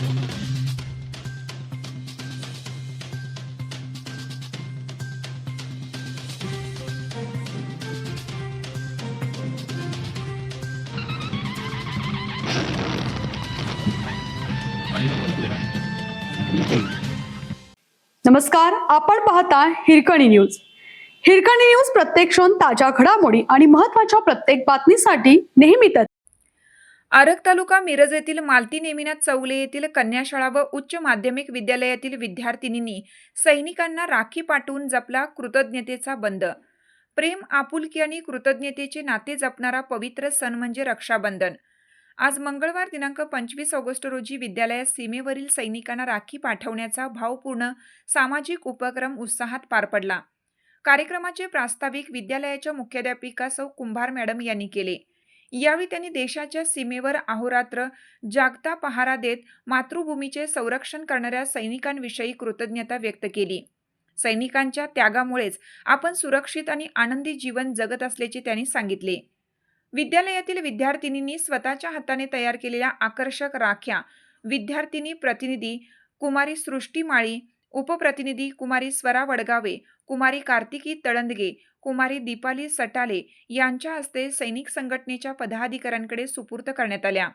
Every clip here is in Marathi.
नमस्कार, आपण पाहता हिरकणी न्यूज. हिरकणी न्यूज प्रत्येक क्षण ताज्या घडामोडी आणि महत्त्वाच्या प्रत्येक बातमीसाठी नेहमीच. आरग तालुका मिरज येथील मालती नेमिनाथ चौले येथील कन्याशाळा व उच्च माध्यमिक विद्यालयातील विद्यार्थिनींनी सैनिकांना राखी पाठवून जपला कृतज्ञतेचा बंध. प्रेम, आपुलकी आणि कृतज्ञतेचे नाते जपणारा पवित्र सण म्हणजे रक्षाबंधन. आज मंगळवार दिनांक 25 ऑगस्ट रोजी विद्यालयात सीमेवरील सैनिकांना राखी पाठवण्याचा भावपूर्ण सामाजिक उपक्रम उत्साहात पार पडला. कार्यक्रमाचे प्रास्ताविक विद्यालयाच्या मुख्याध्यापिका सौ कुंभार मॅडम यांनी केले. यावेळी त्यांनी देशाच्या सीमेवर अहोरात्र जागता पहारा देत मातृभूमीचे संरक्षण करणाऱ्या सैनिकांविषयी कृतज्ञता व्यक्त केली. सैनिकांच्या त्यागामुळेच आपण सुरक्षित आणि आनंदी जीवन जगत असल्याचे त्यांनी सांगितले. विद्यालयातील विद्यार्थिनींनी स्वतःच्या हाताने तयार केलेल्या आकर्षक राख्या विद्यार्थिनी प्रतिनिधी कुमारी सृष्टी माळी, उपप्रतिनिधी कुमारी स्वरा वडगावे, कुमारी कार्तिकी तळंदगे, कुमारी दीपाली सटाले यांच्या हस्ते सैनिक संघटनेच्या पदाधिकाऱ्यांकडे सुपूर्द करण्यात आल्या.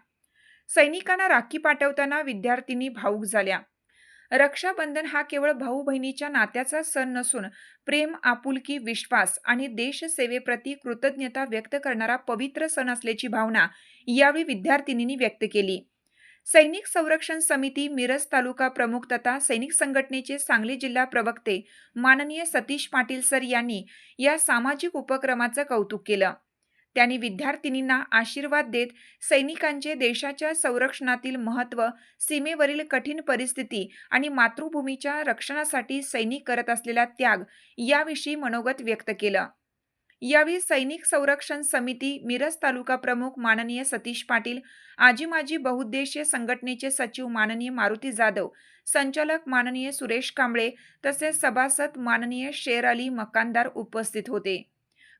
सैनिकांना राखी पाठवताना विद्यार्थिनी भावूक झाल्या. रक्षाबंधन हा केवळ भाऊ बहिणीच्या नात्याचा सण नसून प्रेम, आपुलकी, विश्वास आणि देशसेवेप्रती कृतज्ञता व्यक्त करणारा पवित्र सण असल्याची भावना यावेळी विद्यार्थिनींनी व्यक्त केली. सैनिक संरक्षण समिती मिरज तालुका प्रमुख तथा सैनिक संघटनेचे सांगली जिल्हा प्रवक्ते माननीय सतीश पाटील सर यांनी या सामाजिक उपक्रमाचं कौतुक केलं. त्यांनी विद्यार्थिनींना आशीर्वाद देत सैनिकांचे देशाच्या संरक्षणातील महत्त्व, सीमेवरील कठीण परिस्थिती आणि मातृभूमीच्या रक्षणासाठी सैनिक करत असलेला त्याग याविषयी मनोगत व्यक्त केलं. यावेळी सैनिक संरक्षण समिती मिरज तालुका प्रमुख माननीय सतीश पाटील, आजी माजी बहुउद्देशीय संघटनेचे सचिव माननीय मारुती जाधव, संचालक माननीय सुरेश कांबळे तसेच सभासद माननीय शेर अली मकानदार उपस्थित होते.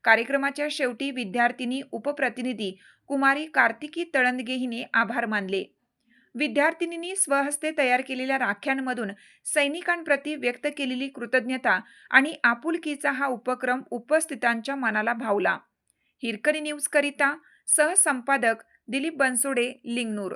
कार्यक्रमाच्या शेवटी विद्यार्थिनी उपप्रतिनिधी कुमारी कार्तिकी तळंदगे हिने आभार मानले. विद्यार्थिनींनी स्वहस्ते तयार केलेल्या राख्यांमधून सैनिकांप्रती व्यक्त केलेली कृतज्ञता आणि आपुलकीचा हा उपक्रम उपस्थितांच्या मनाला भावला. हिरकणी न्यूज करिता सहसंपादक दिलीप बनसोडे, लिंगनूर.